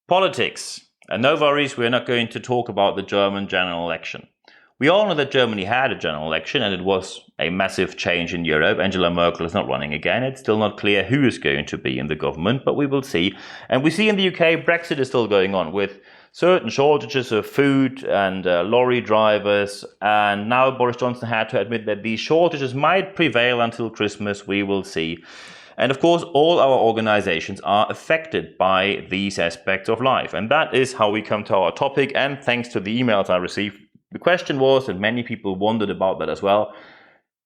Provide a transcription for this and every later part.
Politics. And no worries, we're not going to talk about the German general election. We all know that Germany had a general election and it was a massive change in Europe. Angela Merkel is not running again. It's still not clear who is going to be in the government, but we will see. And we see in the UK, Brexit is still going on with certain shortages of food and lorry drivers. And now Boris Johnson had to admit that these shortages might prevail until Christmas. We will see. And of course, all our organizations are affected by these aspects of life. And that is how we come to our topic. And thanks to the emails I received, the question was, and many people wondered about that as well,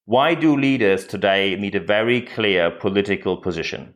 why do leaders today need a very clear political position?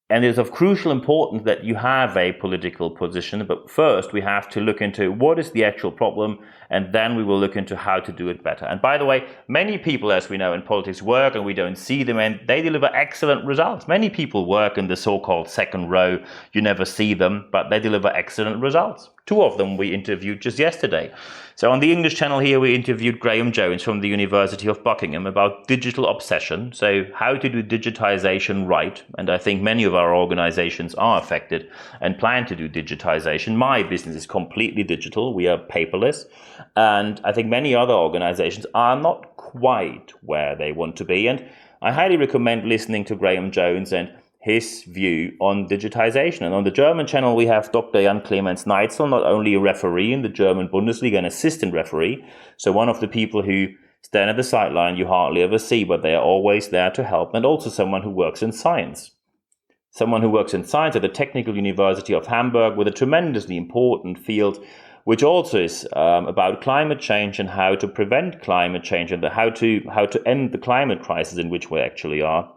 And it's of crucial importance that you have a political position. But first, we have to look into what is the actual problem, and then we will look into how to do it better. And by the way, many people, as we know, in politics work and we don't see them, and they deliver excellent results. Many people work in the so-called second row. You never see them, but they deliver excellent results. Two of them we interviewed just yesterday. So on the English channel here, we interviewed Graham Jones from the University of Buckingham about digital obsession. So how to do digitization right. And I think many of our organizations are affected and plan to do digitization. My business is completely digital. We are paperless. And I think many other organizations are not quite where they want to be. And I highly recommend listening to Graham Jones and his view on digitization. And on the German channel, we have Dr. Jan Clemens Neitzel, not only a referee in the German Bundesliga, an assistant referee, so one of the people who stand at the sideline you hardly ever see, but they are always there to help, and also someone who works in science. Someone who works in science at the Technical University of Hamburg with a tremendously important field, which also is about climate change and how to prevent climate change and how to end the climate crisis in which we actually are.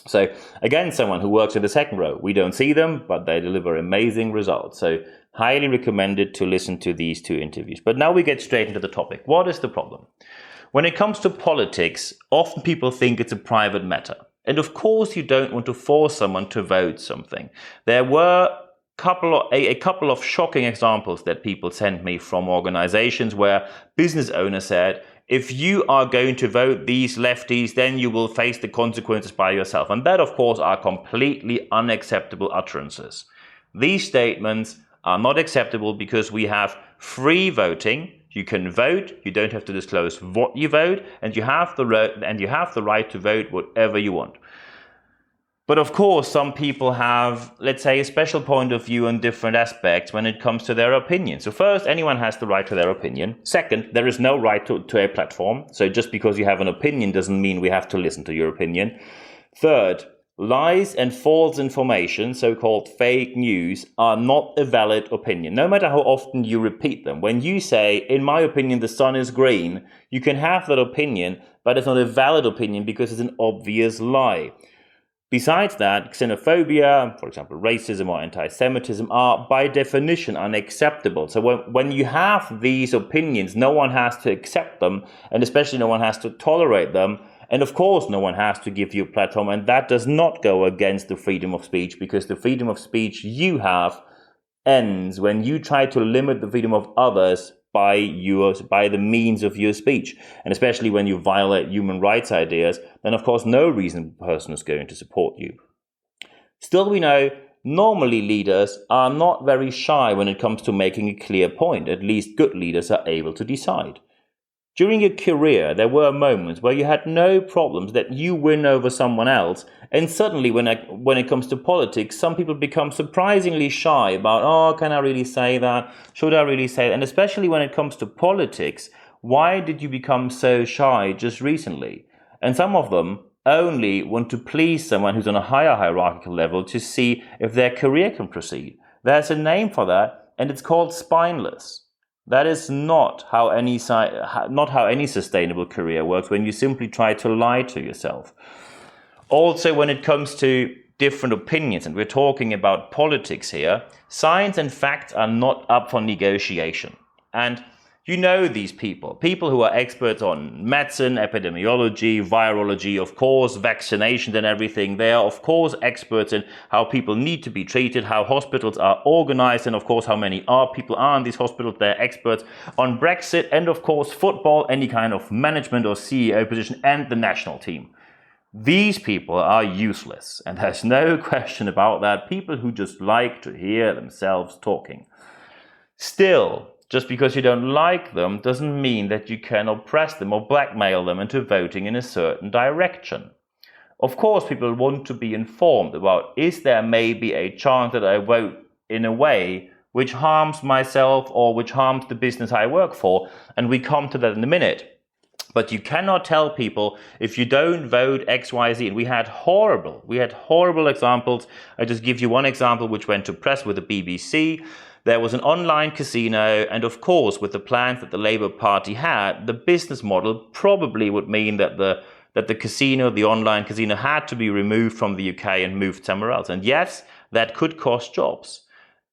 So again, someone who works in the second row. We don't see them, but they deliver amazing results. So highly recommended to listen to these two interviews. But now we get straight into the topic. What is the problem? When it comes to politics, often people think it's a private matter. And of course, you don't want to force someone to vote something. There were a couple of shocking examples that people sent me from organizations where business owners said, if you are going to vote these lefties, then you will face the consequences by yourself. And that, of course, are completely unacceptable utterances. These statements are not acceptable because we have free voting. You can vote, you don't have to disclose what you vote, and you have the right to vote whatever you want. But of course, some people have, let's say, a special point of view on different aspects when it comes to their opinion. So first, anyone has the right to their opinion. Second, there is no right to a platform. So just because you have an opinion doesn't mean we have to listen to your opinion. Third, lies and false information, so-called fake news, are not a valid opinion, no matter how often you repeat them. When you say, in my opinion, the sun is green, you can have that opinion, but it's not a valid opinion because it's an obvious lie. Besides that, xenophobia, for example, racism or anti-Semitism, are by definition unacceptable. So when you have these opinions, no one has to accept them, and especially no one has to tolerate them. And of course, no one has to give you a platform, and that does not go against the freedom of speech, because the freedom of speech you have ends when you try to limit the freedom of others by the means of your speech. And especially when you violate human rights ideas, then of course no reasonable person is going to support you. Still, we know normally leaders are not very shy when it comes to making a clear point. At least good leaders are able to decide. During your career, there were moments where you had no problems that you win over someone else, and suddenly when it comes to politics, some people become surprisingly shy about, oh, can I really say that? Should I really say that? And especially when it comes to politics, why did you become so shy just recently? And some of them only want to please someone who's on a higher hierarchical level to see if their career can proceed. There's a name for that, and it's called spineless. That is not how any sustainable career works, when you simply try to lie to yourself. Also, when it comes to different opinions, and we're talking about politics here, science and facts are not up for negotiation. And you know these people who are experts on medicine, epidemiology, virology, of course, vaccinations and everything. They are, of course, experts in how people need to be treated, how hospitals are organized, and, of course, how many people are in these hospitals. They're experts on Brexit and, of course, football, any kind of management or CEO position, and the national team. These people are useless, and there's no question about that. People who just like to hear themselves talking. Still, just because you don't like them doesn't mean that you can oppress them or blackmail them into voting in a certain direction. Of course, people want to be informed about, is there maybe a chance that I vote in a way which harms myself or which harms the business I work for? And we come to that in a minute. But you cannot tell people, if you don't vote X, Y, Z. And we had horrible examples. I just give you one example which went to press with the BBC. There was an online casino, and of course, with the plans that the Labour Party had, the business model probably would mean that the casino, the online casino, had to be removed from the UK and moved somewhere else. And yes, that could cost jobs.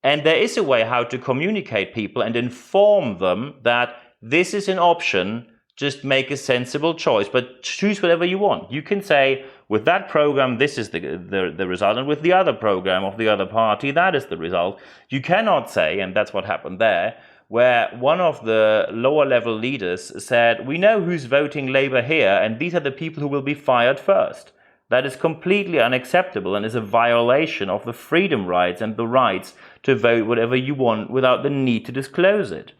And there is a way how to communicate people and inform them that this is an option. Just make a sensible choice, but choose whatever you want. You can say, with that program, this is the result, and with the other program of the other party, that is the result. You cannot say, and that's what happened there, where one of the lower level leaders said, we know who's voting Labour here, and these are the people who will be fired first. That is completely unacceptable and is a violation of the freedom rights and the rights to vote whatever you want without the need to disclose it.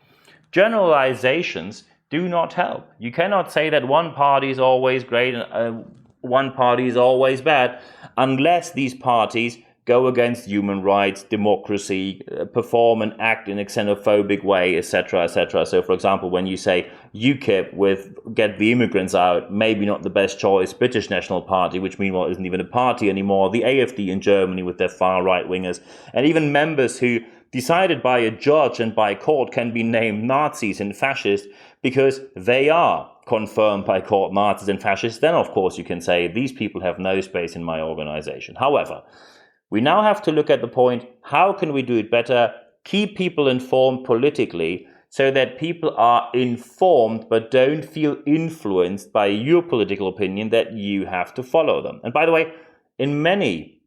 Generalizations do not help. You cannot say that one party is always great and one party is always bad unless these parties go against human rights, democracy, perform and act in a xenophobic way, etc., etc. So, for example, when you say UKIP with get the immigrants out, maybe not the best choice, British National Party, which meanwhile isn't even a party anymore, the AfD in Germany with their far right wingers, and even members who decided by a judge and by court can be named Nazis and fascists because they are confirmed by court Nazis and fascists, then of course you can say these people have no space in my organization. However, we now have to look at the point, how can we do it better? Keep people informed politically so that people are informed but don't feel influenced by your political opinion that you have to follow them. And by the way, in many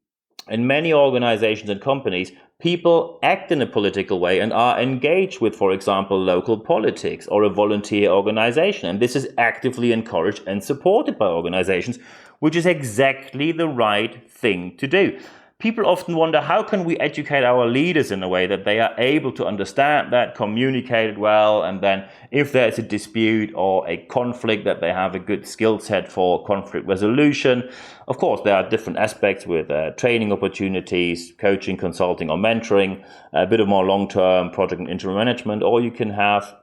organizations and companies, people act in a political way and are engaged with, for example, local politics or a volunteer organization. And this is actively encouraged and supported by organizations, which is exactly the right thing to do. People often wonder, how can we educate our leaders in a way that they are able to understand that, communicate it well, and then if there's a dispute or a conflict, that they have a good skill set for conflict resolution. Of course, there are different aspects with training opportunities, coaching, consulting, or mentoring, a bit of more long-term project and interim management, or you can have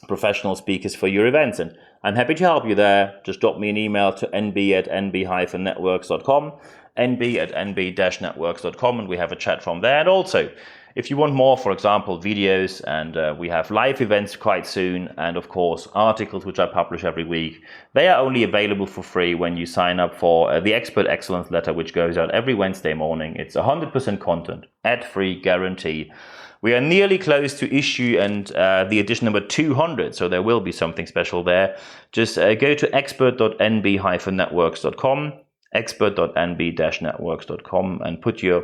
professional speakers for your events. And I'm happy to help you there. Just drop me an email to nb@nb-networks.com. nb@nb-networks.com, and we have a chat from there. And also, if you want more, for example, videos, and we have live events quite soon, and of course articles which I publish every week, they are only available for free when you sign up for the Expert Excellence letter, which goes out every Wednesday morning. It's 100% content, ad-free guarantee. We are nearly close to issue and the edition number 200, so there will be something special there. Just go to expert.nb-networks.com, expert.nb-networks.com, and put your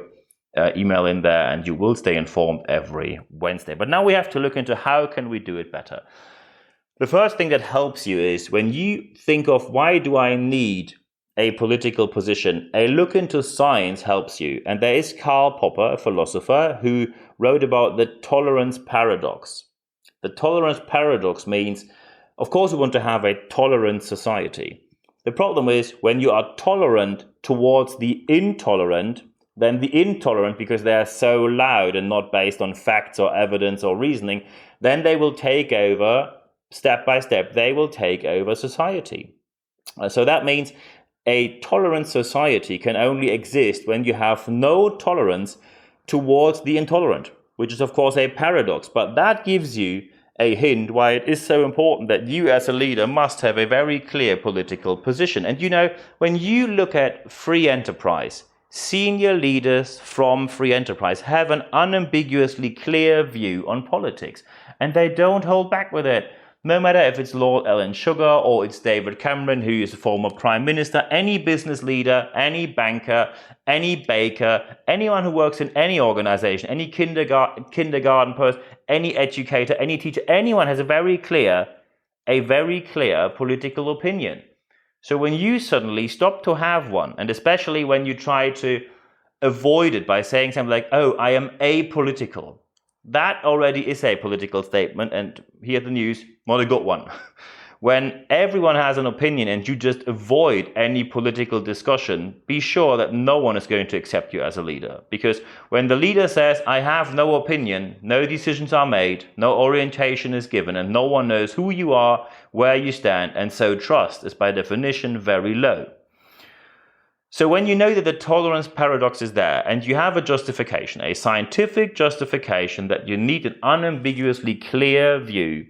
email in there, and you will stay informed every Wednesday. But now we have to look into how can we do it better. The first thing that helps you is when you think of, why do I need a political position? A look into science helps you. And there is Karl Popper, a philosopher, who wrote about the tolerance paradox. The tolerance paradox means, of course, we want to have a tolerant society. The problem is, when you are tolerant towards the intolerant, then the intolerant, because they are so loud and not based on facts or evidence or reasoning, then they will take over, step by step, they will take over society. So that means a tolerant society can only exist when you have no tolerance towards the intolerant, which is of course a paradox, but that gives you a hint why it is so important that you as a leader must have a very clear political position. And you know, when you look at free enterprise, senior leaders from free enterprise have an unambiguously clear view on politics, and they don't hold back with it. No matter if it's Lord Alan Sugar or it's David Cameron, who is a former prime minister, any business leader, any banker, any baker, anyone who works in any organization, any kindergarten person, any educator, any teacher, anyone has a very clear political opinion. So when you suddenly stop to have one, and especially when you try to avoid it by saying something like, oh, I am apolitical, that already is a political statement, and here the news, not a good one. When everyone has an opinion and you just avoid any political discussion, be sure that no one is going to accept you as a leader. Because when the leader says, I have no opinion, no decisions are made, no orientation is given, and no one knows who you are, where you stand, and so trust is by definition very low. So when you know that the tolerance paradox is there and you have a justification, a scientific justification that you need an unambiguously clear view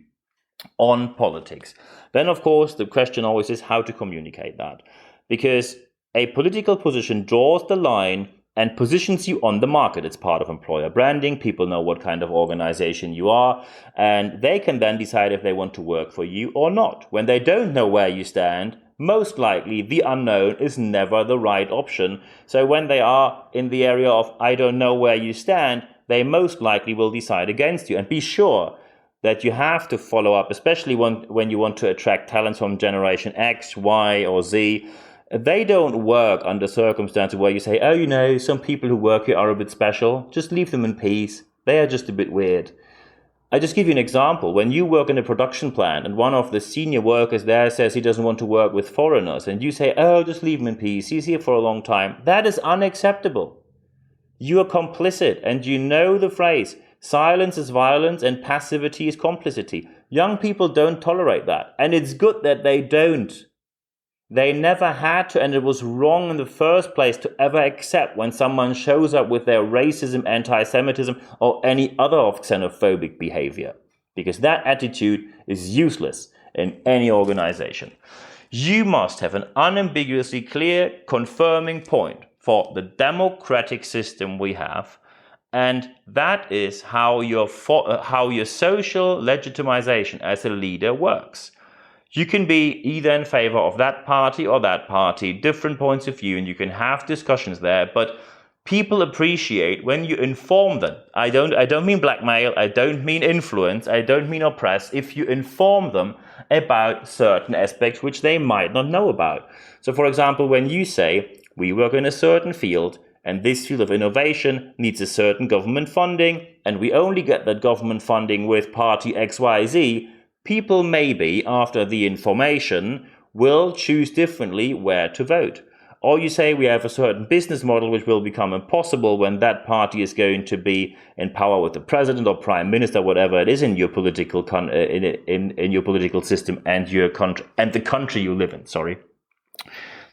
on politics, then of course the question always is how to communicate that. Because a political position draws the line and positions you on the market. It's part of employer branding. People know what kind of organization you are, and they can then decide if they want to work for you or not. When they don't know where you stand, most likely the unknown is never the right option. So when they are in the area of I don't know where you stand, they most likely will decide against you. And be sure that you have to follow up, especially when you want to attract talents from Generation X, Y, or Z. They don't work under circumstances where you say, oh, you know, some people who work here are a bit special. Just leave them in peace. They are just a bit weird. I just give you an example. When you work in a production plant and one of the senior workers there says he doesn't want to work with foreigners, and you say, oh, just leave him in peace. He's here for a long time. That is unacceptable. You are complicit, and you know the phrase, silence is violence and passivity is complicity. Young people don't tolerate that. And it's good that they don't. They never had to, and it was wrong in the first place to ever accept when someone shows up with their racism, anti-Semitism, or any other of xenophobic behavior. Because that attitude is useless in any organization. You must have an unambiguously clear, confirming point for the democratic system we have, and that is how your social legitimization as a leader works. You can be either in favor of that party or that party, different points of view, and you can have discussions there, but people appreciate when you inform them. I don't mean blackmail, I don't mean influence, I don't mean oppress, if you inform them about certain aspects which they might not know about. So for example, when you say, we work in a certain field, and this field of innovation needs a certain government funding, and we only get that government funding with party XYZ, people maybe, after the information, will choose differently where to vote. Or you say we have a certain business model which will become impossible when that party is going to be in power with the president or prime minister, whatever it is in your political in your political system and your country and the country you live in. Sorry,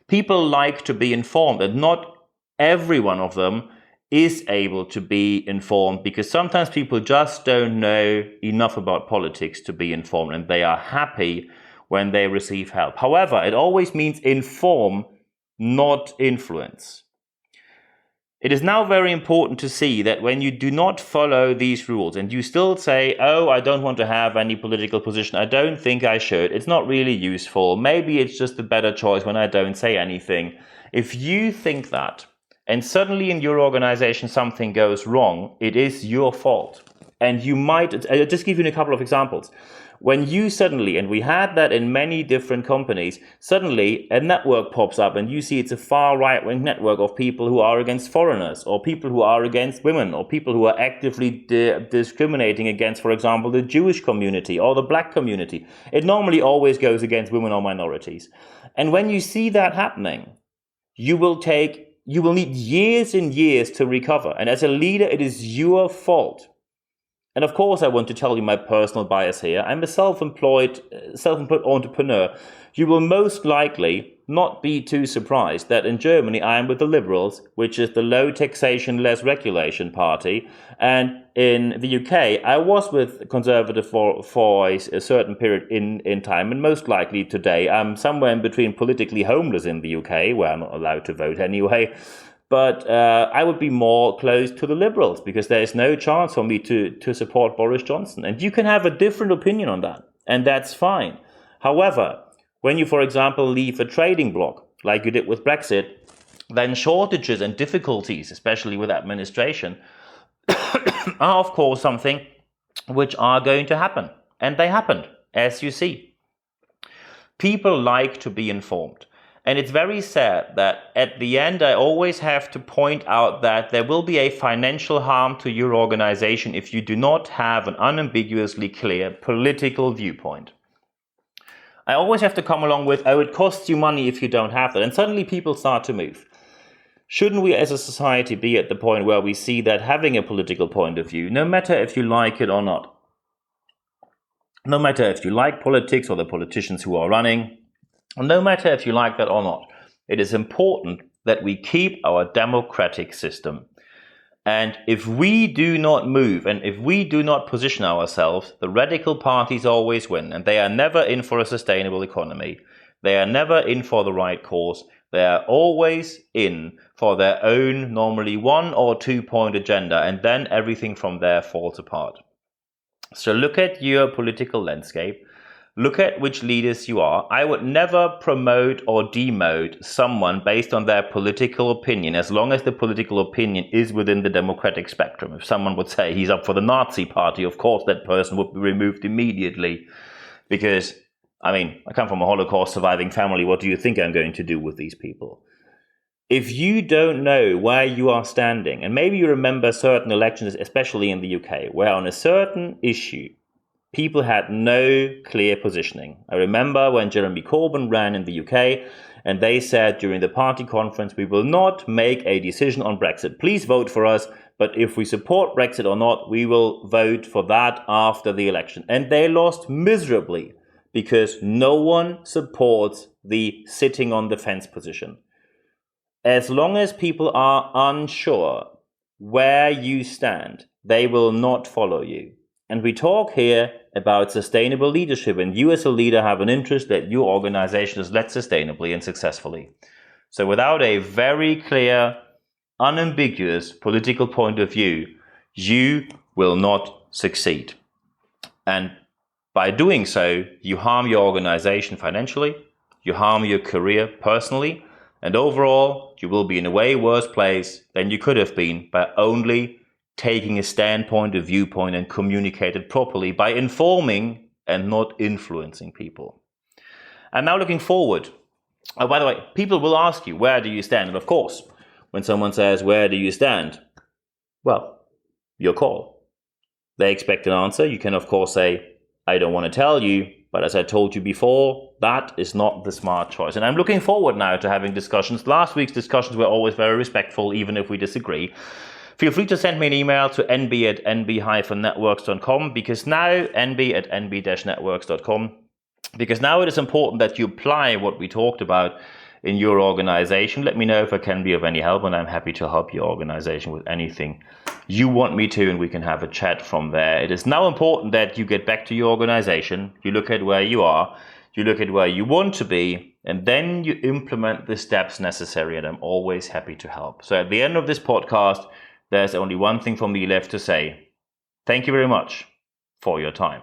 people like to be informed, and not every one of them is able to be informed, because sometimes people just don't know enough about politics to be informed, and they are happy when they receive help. However, it always means inform, not influence. It is now very important to see that when you do not follow these rules and you still say, oh, I don't want to have any political position, I don't think I should, it's not really useful, maybe it's just a better choice when I don't say anything. If you think that, and suddenly in your organization something goes wrong, it is your fault. And you might, I'll just give you a couple of examples. When you suddenly, and we had that in many different companies, suddenly a network pops up and you see it's a far right-wing network of people who are against foreigners, or people who are against women, or people who are actively discriminating against, for example, the Jewish community or the black community. It normally always goes against women or minorities. And when you see that happening, you will need years and years to recover. And as a leader, it is your fault. And of course, I want to tell you my personal bias here. I'm a self-employed entrepreneur. You will most likely not be too surprised that in Germany I am with the Liberals, which is the low taxation, less regulation party. And in the UK, I was with Conservative for a certain period in time. And most likely today, I'm somewhere in between politically homeless in the UK, where I'm not allowed to vote anyway. But I would be more close to the Liberals, because there is no chance for me to support Boris Johnson. And you can have a different opinion on that, and that's fine. However, when you, for example, leave a trading bloc, like you did with Brexit, then shortages and difficulties, especially with administration, are of course something which are going to happen. And they happened, as you see. People like to be informed. And it's very sad that at the end, I always have to point out that there will be a financial harm to your organization if you do not have an unambiguously clear political viewpoint. I always have to come along with, oh, it costs you money if you don't have that. And suddenly people start to move. Shouldn't we as a society be at the point where we see that having a political point of view, no matter if you like it or not, no matter if you like politics or the politicians who are running, no matter if you like that or not, it is important that we keep our democratic system. And if we do not move and if we do not position ourselves, the radical parties always win. And they are never in for a sustainable economy. They are never in for the right cause. They are always in for their own, normally 1 or 2 point agenda. And then everything from there falls apart. So look at your political landscape. Look at which leaders you are. I would never promote or demote someone based on their political opinion, as long as the political opinion is within the democratic spectrum. If someone would say he's up for the Nazi party, of course that person would be removed immediately. Because, I come from a Holocaust surviving family. What do you think I'm going to do with these people? If you don't know where you are standing, and maybe you remember certain elections, especially in the UK, where on a certain issue, people had no clear positioning. I remember when Jeremy Corbyn ran in the UK and they said during the party conference, we will not make a decision on Brexit. Please vote for us, but if we support Brexit or not, we will vote for that after the election. And they lost miserably because no one supports the sitting on the fence position. As long as people are unsure where you stand, they will not follow you. And we talk here about sustainable leadership, and you as a leader have an interest that your organization is led sustainably and successfully. So without a very clear, unambiguous political point of view, you will not succeed. And by doing so, you harm your organization financially, you harm your career personally, and overall, you will be in a way worse place than you could have been by only taking a standpoint, a viewpoint, and communicate it properly by informing and not influencing people. And now looking forward. Oh, by the way, people will ask you, where do you stand? And of course, when someone says, where do you stand? Well, your call. They expect an answer. You can, of course, say, I don't want to tell you. But as I told you before, that is not the smart choice. And I'm looking forward now to having discussions. Last week's discussions were always very respectful, even if we disagree. Feel free to send me an email to nb@nb-networks.com because now, nb@nb-networks.com, because now it is important that you apply what we talked about in your organization. Let me know if I can be of any help, and I'm happy to help your organization with anything you want me to, and we can have a chat from there. It is now important that you get back to your organization, you look at where you are, you look at where you want to be, and then you implement the steps necessary, and I'm always happy to help. So at the end of this podcast, there's only one thing for me left to say. Thank you very much for your time.